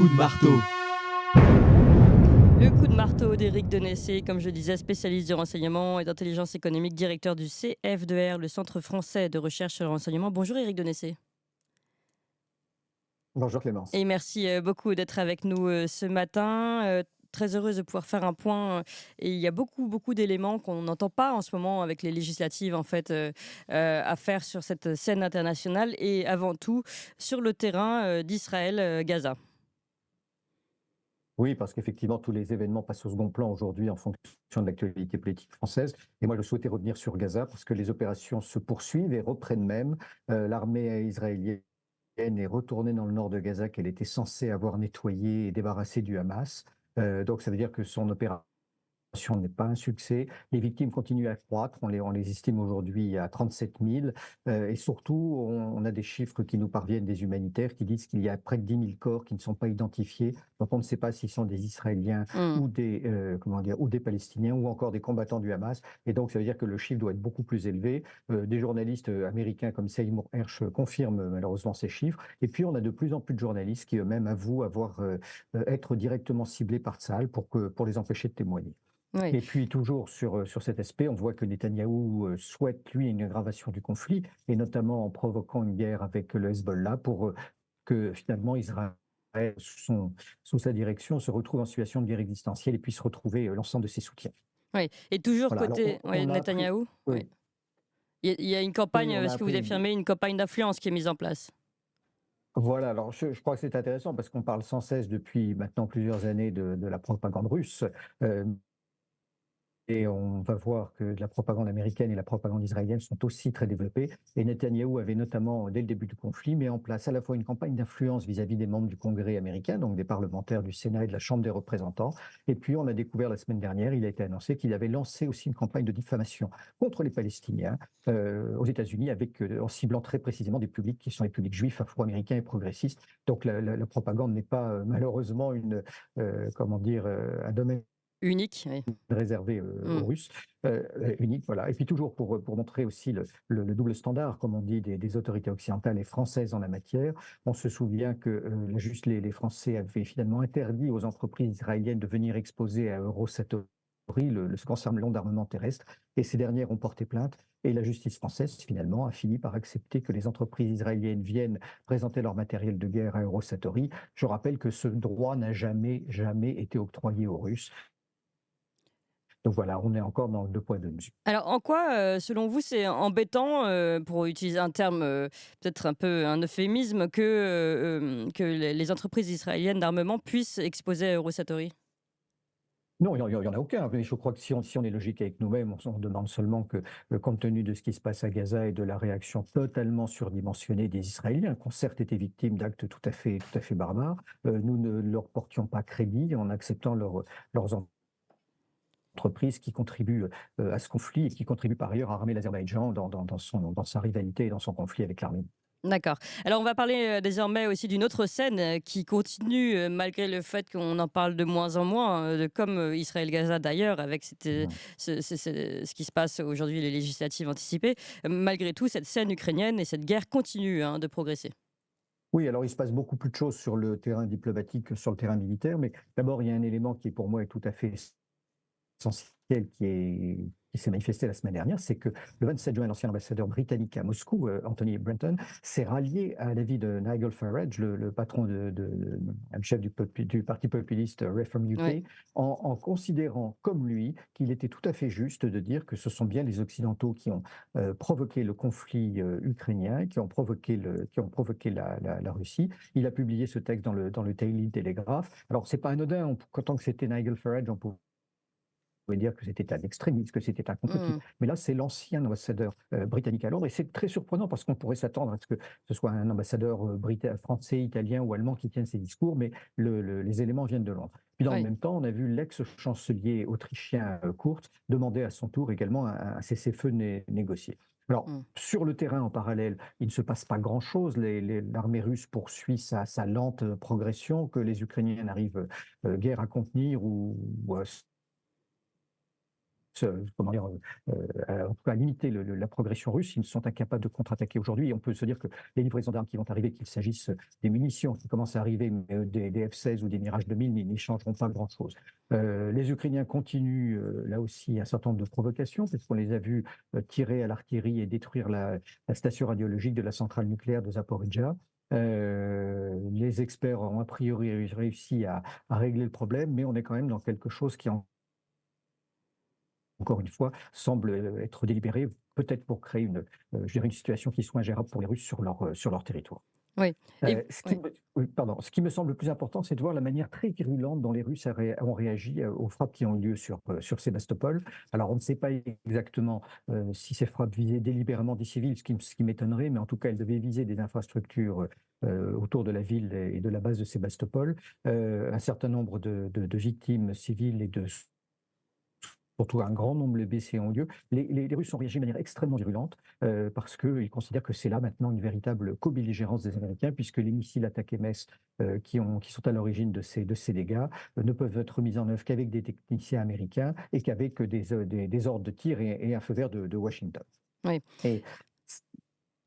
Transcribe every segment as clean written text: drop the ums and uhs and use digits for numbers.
coup de marteau. Le coup de marteau d'Éric Denessé, comme je disais, spécialiste du renseignement et d'intelligence économique, directeur du CF2R, le Centre français de recherche sur le renseignement. Bonjour Éric Denessé. Bonjour Clémence. Et merci beaucoup d'être avec nous ce matin. Très heureuse de pouvoir faire un point. Et il y a beaucoup d'éléments qu'on n'entend pas en ce moment avec les législatives en fait à faire sur cette scène internationale et avant tout sur le terrain d'Israël-Gaza. Oui, parce qu'effectivement, tous les événements passent au second plan aujourd'hui en fonction de l'actualité politique française. Et moi, je souhaitais revenir sur Gaza parce que les opérations se poursuivent et reprennent même. L'armée israélienne est retournée dans le nord de Gaza qu'elle était censée avoir nettoyé et débarrassé du Hamas. Donc, ça veut dire que son opération n'est pas un succès. Les victimes continuent à croître. On les estime aujourd'hui à 37 000. Et surtout, on a des chiffres qui nous parviennent des humanitaires qui disent qu'il y a près de 10 000 corps qui ne sont pas identifiés. Donc, on ne sait pas s'ils sont des Israéliens Hmm. ou ou des Palestiniens ou encore des combattants du Hamas. Et donc, ça veut dire que le chiffre doit être beaucoup plus élevé. Des journalistes américains comme Seymour Hersh confirment malheureusement ces chiffres. Et puis, on a de plus en plus de journalistes qui eux-mêmes avouent être directement ciblés par Tsahal pour les empêcher de témoigner. Oui. Et puis toujours sur cet aspect, on voit que Netanyahou souhaite, lui, une aggravation du conflit, et notamment en provoquant une guerre avec le Hezbollah pour que finalement Israël, sous sa direction, se retrouve en situation de guerre existentielle et puisse retrouver l'ensemble de ses soutiens. Oui. Et toujours Voilà, alors côté on a appris... Netanyahou. Oui. Oui, Il y a une campagne, oui, on a ce que vous appris... affirmez, une campagne d'influence qui est mise en place. Voilà, alors je crois que c'est intéressant parce qu'on parle sans cesse depuis maintenant plusieurs années de la propagande russe. Euh, Et on va voir que la propagande américaine et la propagande israélienne sont aussi très développées. Et Netanyahou avait notamment, dès le début du conflit, mis en place à la fois une campagne d'influence vis-à-vis des membres du Congrès américain, donc des parlementaires du Sénat et de la Chambre des représentants. Et puis, on a découvert la semaine dernière, il a été annoncé qu'il avait lancé aussi une campagne de diffamation contre les Palestiniens aux États-Unis, en ciblant très précisément des publics qui sont les publics juifs, afro-américains et progressistes. Donc, la propagande n'est pas malheureusement un domaine Unique, oui. réservé aux Mmh. Russes, unique, voilà. Et puis toujours pour montrer aussi le double standard, comme on dit, des autorités occidentales et françaises en la matière, on se souvient que les Français avaient finalement interdit aux entreprises israéliennes de venir exposer à Eurosatory ce concerne d'armement terrestre, et ces dernières ont porté plainte. Et la justice française, finalement, a fini par accepter que les entreprises israéliennes viennent présenter leur matériel de guerre à Eurosatory. Je rappelle que ce droit n'a jamais été octroyé aux Russes. Donc voilà, on est encore dans le deux poids, deux mesures. Alors en quoi, selon vous, c'est embêtant, pour utiliser un terme, peut-être un peu un euphémisme, que les entreprises israéliennes d'armement puissent exposer à Eurosatory? Non, il y en a aucun. Mais je crois que si on est logique avec nous-mêmes, on demande seulement que, compte tenu de ce qui se passe à Gaza et de la réaction totalement surdimensionnée des Israéliens, qui ont certes été victimes d'actes tout à fait barbares, nous ne leur portions pas crédit en acceptant leurs entreprises qui contribuent à ce conflit et qui contribuent par ailleurs à armer l'Azerbaïdjan dans sa rivalité et dans son conflit avec l'Arménie. D'accord. Alors on va parler, désormais aussi d'une autre scène, qui continue, malgré le fait qu'on en parle de moins en moins, comme, Israël-Gaza d'ailleurs avec cette, Mhm. ce qui se passe aujourd'hui, les législatives anticipées. Malgré tout, cette scène ukrainienne et cette guerre continue, hein, de progresser. Oui, alors il se passe beaucoup plus de choses sur le terrain diplomatique que sur le terrain militaire, mais d'abord il y a un élément qui pour moi est tout à fait essentiel qui s'est manifesté la semaine dernière, c'est que le 27 juin, l'ancien ambassadeur britannique à Moscou, Anthony Brenton, s'est rallié à l'avis de Nigel Farage, le patron le chef du parti populiste Reform Ouais. UK, en considérant comme lui qu'il était tout à fait juste de dire que ce sont bien les Occidentaux qui ont provoqué le conflit ukrainien, qui ont provoqué la Russie. Il a publié ce texte dans le Daily Telegraph. Alors, c'est pas anodin, tant que c'était Nigel Farage, on pouvait dire que c'était un extrémiste, que c'était un complotiste. Mmh. Mais là, c'est l'ancien ambassadeur britannique à Londres. Et c'est très surprenant parce qu'on pourrait s'attendre à ce que ce soit un ambassadeur français, italien ou allemand qui tienne ces discours, mais les éléments viennent de Londres. Puis dans le Oui. même temps, on a vu l'ex-chancelier autrichien Kurz demander à son tour également un cessez-feu négocié. Alors, Mmh. sur le terrain, en parallèle, il ne se passe pas grand-chose. L'armée russe poursuit sa lente progression que les Ukrainiens n'arrivent guère à contenir ou comment dire, en tout cas limiter la progression russe. Ils sont incapables de contre-attaquer aujourd'hui. Et on peut se dire que les livraisons d'armes qui vont arriver, qu'il s'agisse des munitions qui commencent à arriver, mais des F-16 ou des Mirage 2000, n'y changeront pas grand-chose. Les Ukrainiens continuent là aussi un certain nombre de provocations, parce qu'on les a vus tirer à l'artillerie et détruire la station radiologique de la centrale nucléaire de Zaporizhzhia. Les experts ont a priori réussi à régler le problème, mais on est quand même dans quelque chose qui, encore une fois, semble être délibéré, peut-être pour créer je dirais une situation qui soit ingérable pour les Russes sur leur territoire. Oui. Et oui. Oui, pardon. Ce qui me semble le plus important, c'est de voir la manière très virulente dont les Russes ont réagi aux frappes qui ont eu lieu sur Sébastopol. Alors, on ne sait pas exactement si ces frappes visaient délibérément des civils, ce qui m'étonnerait, mais en tout cas, elles devaient viser des infrastructures autour de la ville et de la base de Sébastopol. Un certain nombre de victimes civiles et surtout un grand nombre de blessés ont lieu. Les Russes ont réagi de manière extrêmement virulente parce qu'ils considèrent que c'est là maintenant une véritable co-belligérance des Américains, puisque les missiles ATACMS qui sont à l'origine de ces dégâts ne peuvent être mis en œuvre qu'avec des techniciens américains et qu'avec des ordres de tir et un feu vert de Washington. Oui. Et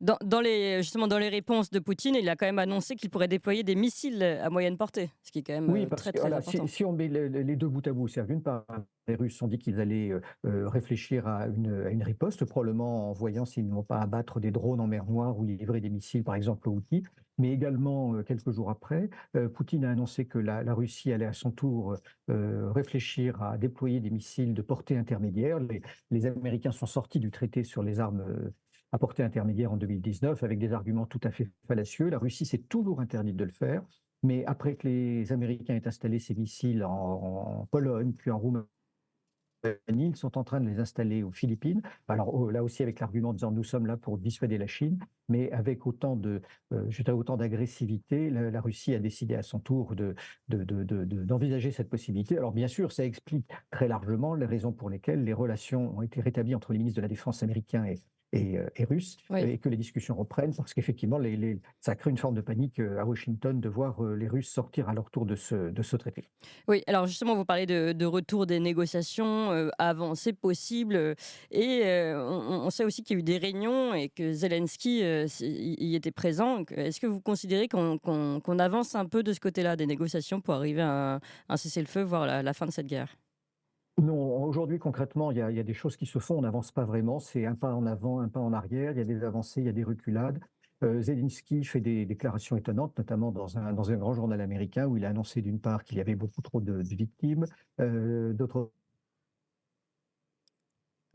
Justement, dans les réponses de Poutine, il a quand même annoncé qu'il pourrait déployer des missiles à moyenne portée, ce qui est quand même oui, parce très, que très voilà, important. si on met les deux bout à bout, c'est d'une part, les Russes ont dit qu'ils allaient réfléchir à une riposte, probablement en voyant s'ils ne vont pas abattre des drones en mer Noire ou livrer des missiles, par exemple, aux Houthis. Mais également, quelques jours après, Poutine a annoncé que la Russie allait à son tour réfléchir à déployer des missiles de portée intermédiaire. Les Américains sont sortis du traité sur les armes à portée intermédiaire en 2019 avec des arguments tout à fait fallacieux. La Russie s'est toujours interdite de le faire. Mais après que les Américains aient installé ces missiles en Pologne, puis en Roumanie, ils sont en train de les installer aux Philippines. Alors là aussi avec l'argument disant nous sommes là pour dissuader la Chine, mais avec autant d'agressivité, la Russie a décidé à son tour d'envisager cette possibilité. Alors bien sûr, ça explique très largement les raisons pour lesquelles les relations ont été rétablies entre les ministres de la Défense américains et russes, Oui. et que les discussions reprennent, parce qu'effectivement, ça crée une forme de panique à Washington de voir les Russes sortir à leur tour de ce traité. Oui, alors justement, vous parlez de retour des négociations avancées possibles. Et on sait aussi qu'il y a eu des réunions et que Zelensky y était présent. Donc, est-ce que vous considérez qu'on avance un peu de ce côté-là des négociations pour arriver à un cessez-le-feu, voire la fin de cette guerre? Non, aujourd'hui, concrètement, il y a des choses qui se font, on n'avance pas vraiment, c'est un pas en avant, un pas en arrière, il y a des avancées, il y a des reculades. Zelensky fait des déclarations étonnantes, notamment dans un grand journal américain où il a annoncé d'une part qu'il y avait beaucoup trop de victimes, d'autre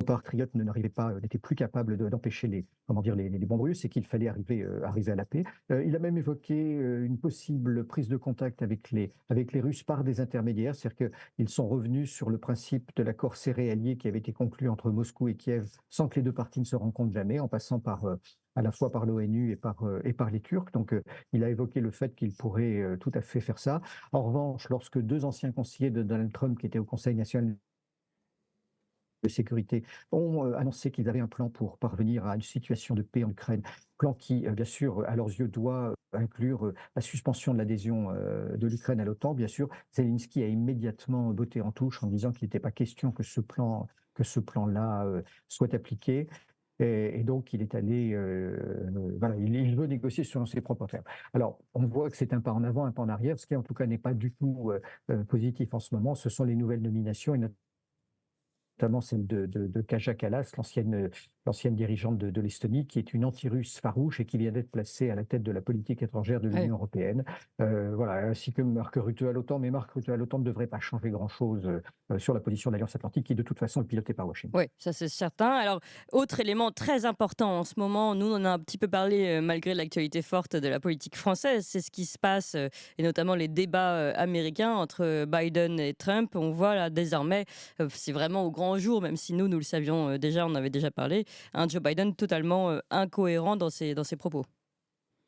patriotes n'arrivait pas, n'était plus capable d'empêcher les bombes russes et qu'il fallait arriver à la paix. Il a même évoqué une possible prise de contact avec les Russes par des intermédiaires, c'est-à-dire qu'ils sont revenus sur le principe de l'accord céréalier qui avait été conclu entre Moscou et Kiev sans que les deux parties ne se rencontrent jamais, en passant à la fois par l'ONU et par les Turcs. Donc, il a évoqué le fait qu'il pourrait tout à fait faire ça. En revanche, lorsque deux anciens conseillers de Donald Trump qui étaient au Conseil national de sécurité ont annoncé qu'ils avaient un plan pour parvenir à une situation de paix en Ukraine, plan qui, bien sûr, à leurs yeux, doit inclure la suspension de l'adhésion de l'Ukraine à l'OTAN. Bien sûr, Zelensky a immédiatement botté en touche en disant qu'il n'était pas question que ce plan-là soit appliqué. Et donc, il est allé, voilà, il veut négocier selon ses propres termes. Alors, on voit que c'est un pas en avant, un pas en arrière, ce qui en tout cas n'est pas du tout positif en ce moment. Ce sont les nouvelles nominations et notamment celle de Kaja Kallas, l'ancienne dirigeante de l'Estonie, qui est une anti-russe farouche et qui vient d'être placée à la tête de la politique étrangère de Ouais. l'Union européenne. Voilà, ainsi que Mark Rutte à l'OTAN, mais Mark Rutte à l'OTAN ne devrait pas changer grand-chose sur la position de l'Alliance Atlantique, qui de toute façon est pilotée par Washington. Oui, ça c'est certain. Alors, autre élément très important en ce moment, nous on en a un petit peu parlé malgré l'actualité forte de la politique française, c'est ce qui se passe et notamment les débats américains entre Biden et Trump. On voit là désormais, c'est vraiment au grand jour, même si nous le savions déjà, on avait déjà parlé, un Joe Biden totalement incohérent dans ses propos.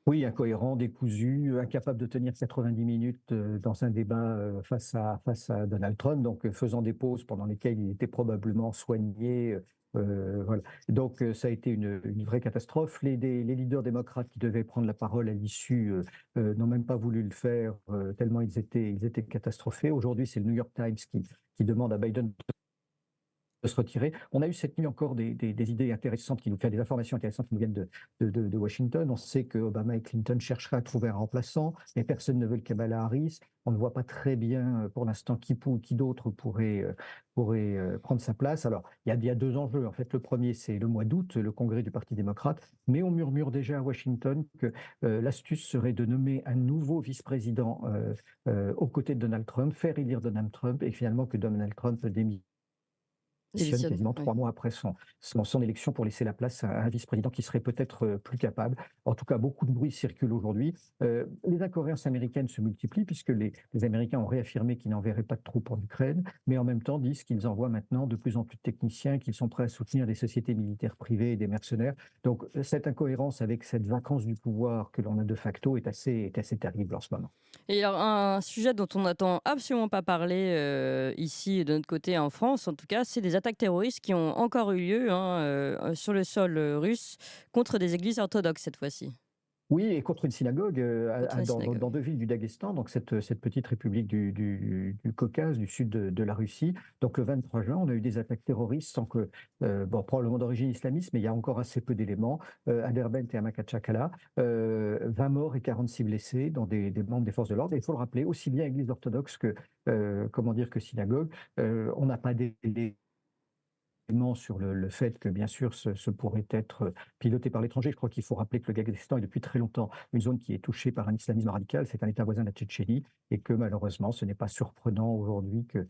Oui, incohérent, décousu, incapable de tenir 90 minutes dans un débat face à Donald Trump, donc faisant des pauses pendant lesquelles il était probablement soigné. Voilà. Donc ça a été une vraie catastrophe. Les leaders démocrates qui devaient prendre la parole à l'issue n'ont même pas voulu le faire tellement ils étaient catastrophés. Aujourd'hui, c'est le New York Times qui demande à Biden se retirer. On a eu cette nuit encore des idées intéressantes qui nous fait des informations intéressantes qui nous viennent de Washington. On sait que Obama et Clinton chercheraient à trouver un remplaçant, mais personne ne veut le Kamala Harris. On ne voit pas très bien pour l'instant qui d'autre pourrait prendre sa place. Alors, il y a deux enjeux. En fait, le premier, c'est le mois d'août, le congrès du Parti démocrate, mais on murmure déjà à Washington que l'astuce serait de nommer un nouveau vice-président aux côtés de Donald Trump, faire élire Donald Trump, et finalement que Donald Trump démissionne Démissionne, quasiment oui. 3 mois après son élection pour laisser la place à un vice-président qui serait peut-être plus capable. En tout cas, beaucoup de bruit circule aujourd'hui. Les incohérences américaines se multiplient puisque les Américains ont réaffirmé qu'ils n'enverraient pas de troupes en Ukraine, mais en même temps disent qu'ils envoient maintenant de plus en plus de techniciens, qu'ils sont prêts à soutenir des sociétés militaires privées et des mercenaires. Donc cette incohérence avec cette vacance du pouvoir que l'on a de facto est assez terrible en ce moment. Et alors, un sujet dont on n'entend absolument pas parler ici, de notre côté en France, en tout cas, c'est des attaques terroristes qui ont encore eu lieu hein, sur le sol russe contre des églises orthodoxes cette fois-ci, Oui, et contre une synagogue contre une dans synagogue. deux villes du Daghestan, donc cette petite république du Caucase, du sud de la Russie. Donc le 23 juin, on a eu des attaques terroristes sans que, bon, probablement d'origine islamiste, mais il y a encore assez peu d'éléments, à Derbent et à Makhatchkala, 20 morts et 46 blessés dans des membres des forces de l'ordre. Et il faut le rappeler, aussi bien Église orthodoxe que, comment dire, que synagogue, on n'a pas d'éléments sur le fait que, bien sûr, ce pourrait être piloté par l'étranger. Je crois qu'il faut rappeler que le Daghestan est depuis très longtemps une zone qui est touchée par un islamisme radical. C'est un État voisin de la Tchétchénie et que malheureusement, ce n'est pas surprenant aujourd'hui que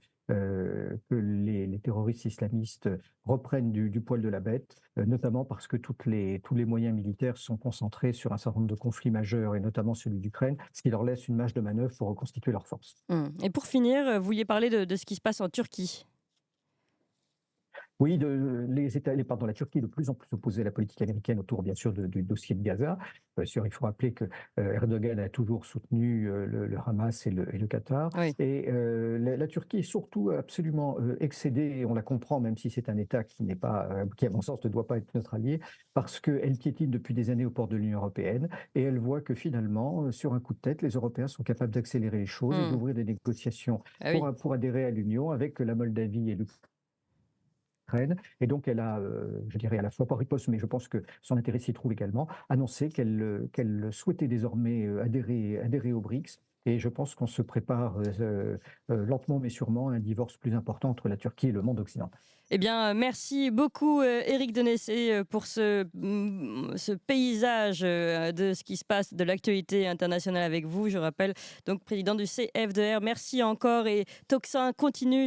les terroristes islamistes reprennent du poil de la bête, notamment parce que tous les moyens militaires sont concentrés sur un certain nombre de conflits majeurs et notamment celui d'Ukraine, ce qui leur laisse une marge de manœuvre pour reconstituer leurs forces. Et pour finir, vous vouliez parler de ce qui se passe en Turquie. Oui, la Turquie est de plus en plus opposée à la politique américaine autour, bien sûr, du dossier de Gaza. Il faut rappeler que Erdogan a toujours soutenu le Hamas et le Qatar. Oui. Et la Turquie est surtout absolument excédée, et on la comprend, même si c'est un État qui, à mon sens, ne doit pas être notre allié, parce qu'elle piétine depuis des années aux portes de l'Union européenne, et elle voit que finalement, sur un coup de tête, les Européens sont capables d'accélérer les choses et Hmm. d'ouvrir des négociations Ah oui. pour adhérer à l'Union avec la Moldavie et l'Ukraine. Et donc, elle a, je dirais à la fois par riposte, mais je pense que son intérêt s'y trouve également, annoncé qu'elle souhaitait désormais adhérer aux BRICS. Et je pense qu'on se prépare lentement mais sûrement à un divorce plus important entre la Turquie et le monde occidental. Eh bien, merci beaucoup, Éric Denessé, pour ce paysage de ce qui se passe, de l'actualité internationale avec vous. Je rappelle, donc président du CFDR. Merci encore et Toxin continue.